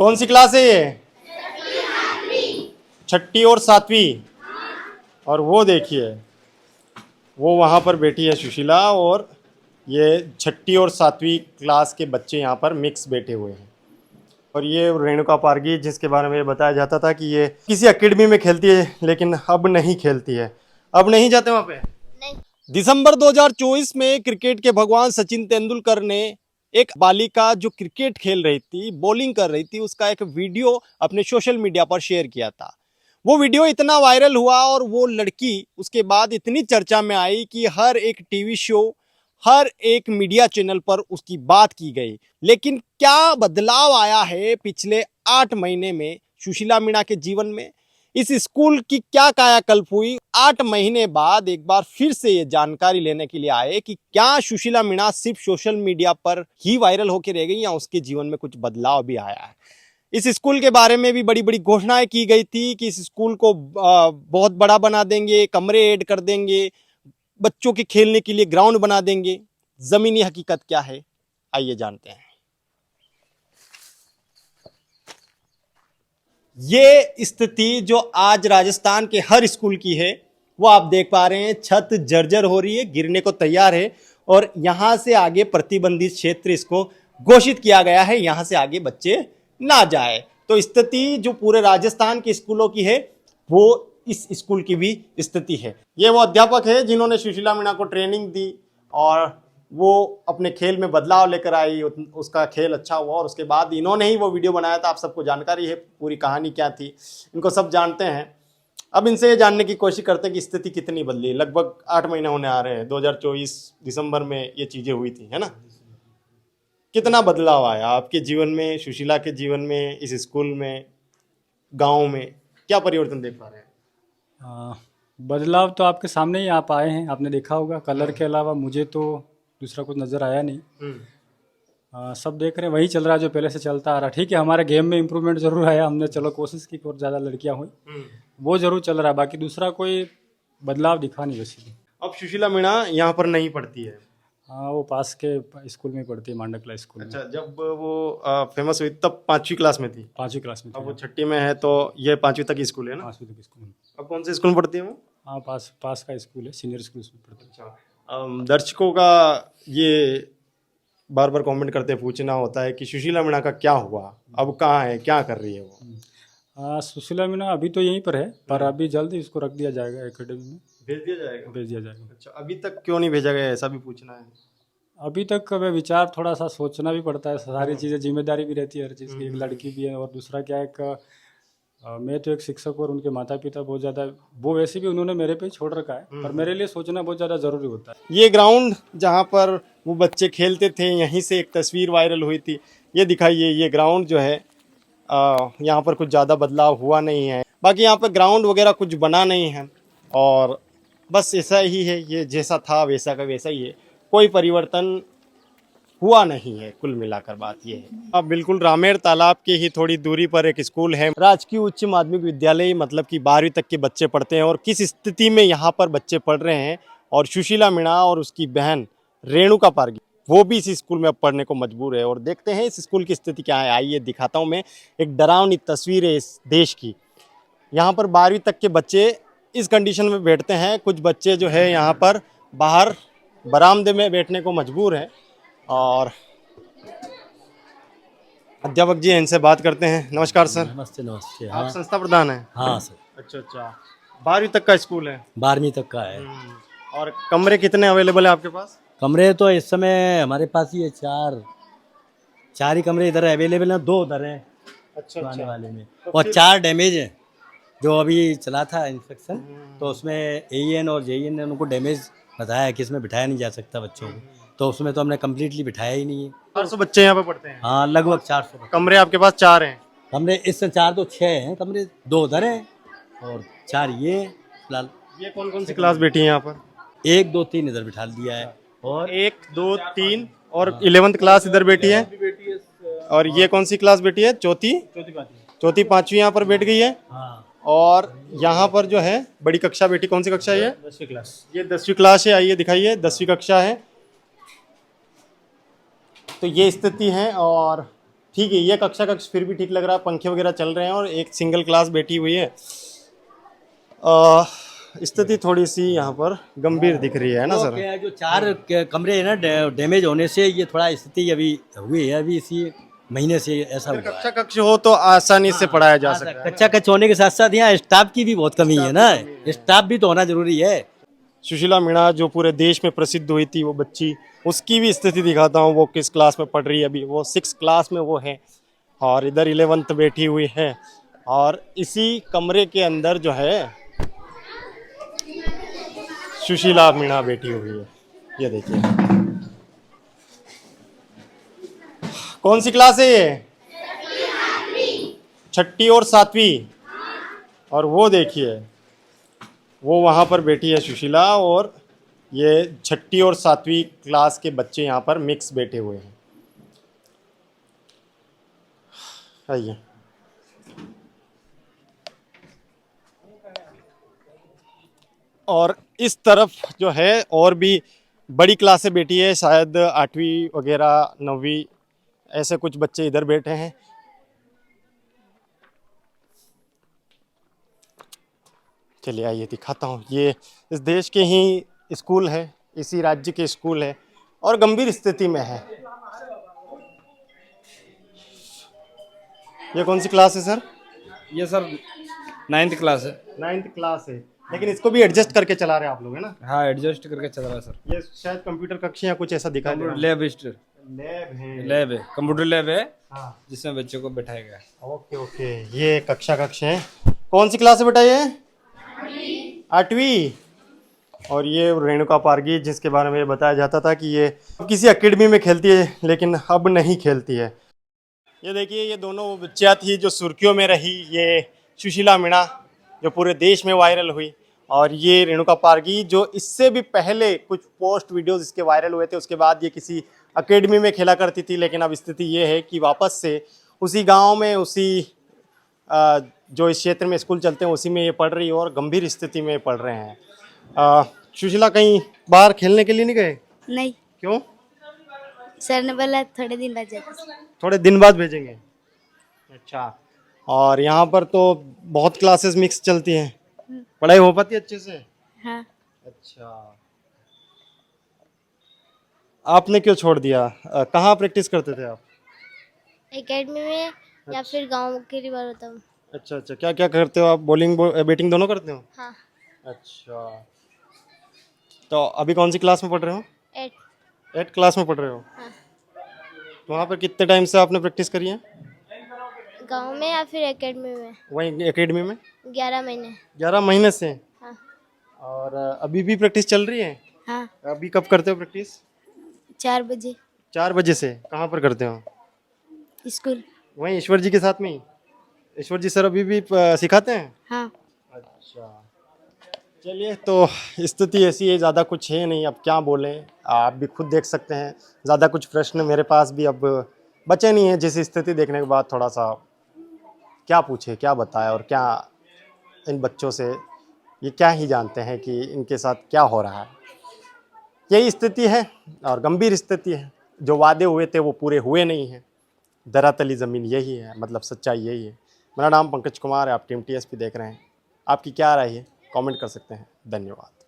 कौन सी क्लास है ये? छठी और सातवीं। और वो देखिए, वो वहाँ पर बैठी है सुशीला, और ये छठी और सातवीं क्लास के बच्चे यहाँ पर मिक्स बैठे हुए हैं। और ये रेणुका पारगी, जिसके बारे में बताया जाता था कि ये किसी एकेडमी में खेलती है, लेकिन अब नहीं खेलती है। अब नहीं जाते वहाँ पे। नहीं। दिसंबर 2024 में क्रिकेट के भगवान सचिन तेंदुलकर ने एक बालिका जो क्रिकेट खेल रही थी, बॉलिंग कर रही थी, उसका एक वीडियो अपने सोशल मीडिया पर शेयर किया था। वो वीडियो इतना वायरल हुआ और वो लड़की उसके बाद इतनी चर्चा में आई कि हर एक टीवी शो, हर एक मीडिया चैनल पर उसकी बात की गई। लेकिन क्या बदलाव आया है पिछले 8 महीने में सुशीला मीणा के जीवन में? इस स्कूल की क्या कायाकल्प हुई? 8 महीने बाद एक बार फिर से ये जानकारी लेने के लिए आए कि क्या सुशीला मीणा सिर्फ सोशल मीडिया पर ही वायरल होकर रह गई या उसके जीवन में कुछ बदलाव भी आया है। इस स्कूल के बारे में भी बड़ी बड़ी घोषणाएं की गई थी कि इस स्कूल को बहुत बड़ा बना देंगे, कमरे ऐड कर देंगे, बच्चों के खेलने के लिए ग्राउंड बना देंगे। जमीनी हकीकत क्या है, आइए जानते हैं। ये स्थिति जो आज राजस्थान के हर स्कूल की है, वो आप देख पा रहे हैं। छत जर्जर हो रही है, गिरने को तैयार है, और यहां से आगे प्रतिबंधित क्षेत्र इसको घोषित किया गया है, यहां से आगे बच्चे ना जाए। तो स्थिति जो पूरे राजस्थान के स्कूलों की है, वो इस स्कूल की भी स्थिति है। ये वो अध्यापक है जिन्होंने सुशीला मीणा को ट्रेनिंग दी और वो अपने खेल में बदलाव लेकर आई, उसका खेल अच्छा हुआ, और उसके बाद इन्होंने ही वो वीडियो बनाया था। आप सबको जानकारी है पूरी कहानी क्या थी, इनको सब जानते हैं। अब इनसे ये जानने की कोशिश करते हैं कि स्थिति कितनी बदली। लगभग 8 महीने होने आ रहे हैं, 2024 दिसंबर में ये चीज़ें हुई थी, है ना? कितना बदलाव आया आपके जीवन में, सुशीला के जीवन में, इस स्कूल में, गाँव में क्या परिवर्तन देख पा रहे हैं? बदलाव तो आपके सामने ही आप आए हैं, आपने देखा होगा। कलर के अलावा मुझे तो दूसरा कुछ नज़र आया नहीं। सब देख रहे हैं वही चल रहा है जो पहले से चलता आ रहा। ठीक है, हमारे गेम में इम्प्रूवमेंट जरूर आया, हमने चलो कोशिश की और ज़्यादा लड़कियां हुई, वो जरूर चल रहा है। बाकी दूसरा कोई बदलाव दिखा नहीं वैसे। अब सुशीला मीणा यहाँ पर नहीं पढ़ती है। हाँ, वो पास के स्कूल में पढ़ती है, मांडकला स्कूल में। अच्छा, जब वो फेमस हुई तब 5वीं क्लास में थी। 5वीं क्लास में अब थी। वो छठी में है, तो ये 5वीं तक की स्कूल है ना? 5वीं तक स्कूल में। अब कौन से स्कूल में पढ़ती है वो? हाँ, पास का स्कूल है, सीनियर स्कूल में पढ़ती है। अच्छा, दर्शकों का ये बार बार कमेंट करते पूछना होता है कि सुशीला मीणा का क्या हुआ, अब कहाँ है, क्या कर रही है वो? सुशीला मीणा अभी तो यहीं पर है, पर अभी जल्द ही इसको रख दिया जाएगा एकेडमी में। भेज दिया जाएगा? भेज दिया जाएगा। अच्छा, अभी तक क्यों नहीं भेजा गया, ऐसा भी पूछना है। अभी तक वह विचार थोड़ा सा सोचना भी पड़ता है, सारी चीज़ें, जिम्मेदारी भी रहती है हर चीज़ की। एक लड़की भी है, और दूसरा क्या है, मैं तो एक शिक्षक और उनके माता पिता बहुत ज़्यादा, वो वैसे भी उन्होंने मेरे पे ही छोड़ रखा है, पर मेरे लिए सोचना बहुत ज़्यादा ज़रूरी होता है। ये ग्राउंड जहाँ पर वो बच्चे खेलते थे, यहीं से एक तस्वीर वायरल हुई थी, ये दिखाइए। ये ग्राउंड जो है, यहाँ पर कुछ ज़्यादा बदलाव हुआ नहीं है। बाकी यहाँ पर ग्राउंड वगैरह कुछ बना नहीं है, और बस ऐसा ही है, ये जैसा था वैसा का वैसा ही है, कोई परिवर्तन हुआ नहीं है। कुल मिलाकर बात ये है। अब बिल्कुल रामेर तालाब के ही थोड़ी दूरी पर एक स्कूल है, राजकीय उच्च माध्यमिक विद्यालय, मतलब कि 12वीं तक के बच्चे पढ़ते हैं। और किस स्थिति में यहाँ पर बच्चे पढ़ रहे हैं, और सुशीला मीणा और उसकी बहन रेणुका पारगी, वो भी इस स्कूल में अब पढ़ने को मजबूर है। और देखते हैं इस स्कूल की स्थिति क्या है। आइए दिखाता हूँ मैं, एक डरावनी तस्वीर है इस देश की। यहाँ पर 12वीं तक के बच्चे इस कंडीशन में बैठते हैं। कुछ बच्चे जो है यहाँ पर बाहर बरामदे में बैठने को मजबूर हैं। और अध्यापक जी हैं, इनसे बात करते हैं। नमस्कार सर। नमस्ते नमस्ते। आप हाँ संस्था प्रधान हैं? हाँ सर। अच्छा, 12वीं तक का स्कूल है? 12वीं तक का है। और कमरे कितने अवेलेबल है आपके पास? कमरे तो इस समय हमारे पास ही है, चार ही कमरे इधर अवेलेबल हैं, 2 उधर हैं अच्छा आने वाले में, तो और 4 डैमेज हैं। जो अभी चला था इंस्पेक्शन, तो उसमें एईएन और जेईएन ने उनको डैमेज बताया कि इसमें बिठाया नहीं जा सकता बच्चों को, तो उसमें तो हमने कम्प्लीटली बिठाया ही नहीं है। 400 बच्चे यहाँ पे पढ़ते हैं? हाँ, लगभग 400। कमरे आपके पास 4 हैं? कमरे इससे 4 तो 6 हैं कमरे, 2 उधर हैं और 4 ये हैं फिलहाल। ये कौन कौन सी क्लास बैठी है यहाँ पर? 1 2 3 इधर बिठा दिया है, और 1 2 3 और 11th क्लास इधर बैठी है। और ये कौन सी क्लास बैठी है? चौथी 5वीं यहाँ पर बैठ गई है। हाँ, और यहाँ पर जो है बड़ी कक्षा बेटी, कौन सी कक्षा है ये? 10वीं क्लास। ये 10वीं क्लास है। आइए दिखाइए, 10वीं कक्षा है। तो ये स्थिति है। और ठीक है, ये कक्षा कक्ष फिर भी ठीक लग रहा है, पंखे वगैरह चल रहे हैं और एक सिंगल क्लास बैठी हुई है। स्थिति थोड़ी सी यहाँ पर गंभीर दिख रही है ना तो सर? क्या है, जो चार कमरे हैं ना डैमेज होने से ये थोड़ा स्थिति अभी हुई है, अभी इसी महीने से ऐसा हुआ है। कक्षा कक्ष हो तो आसानी से पढ़ाया जा सकता है। कच्चा कच्चा होने के साथ साथ यहाँ स्टाफ की भी बहुत कमी है ना, स्टाफ भी तो होना जरूरी है। सुशीला मीणा जो पूरे देश में प्रसिद्ध हुई थी, वो बच्ची, उसकी भी स्थिति दिखाता हूँ। वो किस क्लास में पढ़ रही है अभी, वो 6 क्लास में वो है और इधर 11th बैठी हुई है। और इसी कमरे के अंदर जो है सुशीला मीणा बैठी हुई है। ये देखिए, कौन सी क्लास है ये? 6ठी और 7वीं। और वो देखिए, वो वहाँ पर बैठी है सुशीला और ये 6ठी और 7वीं क्लास के बच्चे यहाँ पर मिक्स बैठे हुए हैं। आइए, और इस तरफ जो है और भी बड़ी क्लासें बैठी है, शायद 8वीं वगैरह 9वीं, ऐसे कुछ बच्चे इधर बैठे हैं। चलिए आइए दिखाता हूँ। ये इस देश के ही स्कूल है, इसी राज्य के स्कूल है और गंभीर स्थिति में है। ये कौन सी क्लास है सर? ये सर 9th क्लास है। 9th क्लास है, लेकिन इसको भी एडजस्ट करके चला रहे हैं आप लोग, है ना? हाँ, एडजस्ट करके चल रहा है सर। ये शायद कंप्यूटर कक्ष या कुछ ऐसा दिखा दे रहा है। लैब लैब है। है, कंप्यूटर लैब है हाँ, जिसमें बच्चों को बैठाया गया है। Okay okay. ये कक्षा कक्ष है। कौन सी क्लास है बेटा ये? 8वीं। और ये रेणुका पारगी, जिसके बारे में ये बताया जाता था कि ये किसी एकेडमी में खेलती है लेकिन अब नहीं खेलती है। ये देखिए, ये दोनों वो बच्चियाँ थी जो सुर्खियों में रही। ये सुशीला मीणा जो पूरे देश में वायरल हुई, और ये रेणुका पारगी जो इससे भी पहले कुछ पोस्ट वीडियोस इसके वायरल हुए थे। उसके बाद ये किसी एकेडमी में खेला करती थी, लेकिन अब स्थिति ये है कि वापस से उसी गांव में, उसी जो इस क्षेत्र में स्कूल चलते हैं उसी में ये पढ़ रही है और गंभीर स्थिति में पढ़ रहे हैं। सुशीला कहीं बाहर खेलने के लिए नहीं गए? नहीं, क्यों? सर ने बोला थोड़े दिन बाद जाते। थोड़े दिन बाद भेजेंगे। अच्छा। और यहाँ पर तो बहुत क्लासेस मिक्स चलती हैं, पढ़ाई हो पाती है अच्छे से? हाँ, अच्छा। आपने क्यों छोड़ दिया? कहाँ प्रैक्टिस करते थे आप? एकेडमी में या फिर गांव के लिए बार होता हूँ। अच्छा अच्छा, क्या क्या करते हो आप? बॉलिंग बैटिंग दोनों करते हो? हाँ, अच्छा। तो अभी कौन सी क्लास में पढ़ रहे हो? 8। 8 क्लास में पढ़ रहे हो? हाँ, तो वहाँ पर कितने टाइम से आपने प्रैक्टिस करी है? गांव में या फिर एकेडमी में? वहीं एकेडमी में? 11 महीने। 11 महीने से। हाँ, और अभी भी प्रैक्टिस चल रही है? हाँ, अभी कब करते हो प्रैक्टिस? 4 बजे 4 बजे से। कहाँ पर करते हो? स्कूल। वहीं ईश्वर जी के साथ में ही? ईश्वर जी सर अभी भी सिखाते हैं? हाँ, अच्छा। चलिए, तो स्थिति ऐसी है, ज़्यादा कुछ है नहीं, अब क्या बोलें, आप भी खुद देख सकते हैं। ज़्यादा कुछ प्रश्न मेरे पास भी अब बचे नहीं हैं। जिस स्थिति देखने के बाद थोड़ा सा क्या पूछे, क्या बताए, और क्या इन बच्चों से ये क्या ही जानते हैं कि इनके साथ क्या हो रहा है। यही स्थिति है और गंभीर स्थिति है। जो वादे हुए थे वो पूरे हुए नहीं हैं। धरातली ज़मीन यही है, मतलब सच्चाई यही है। मेरा नाम पंकज कुमार है, आप टीम टीएसपी देख रहे हैं। आपकी क्या राय है? कमेंट कर सकते हैं। धन्यवाद।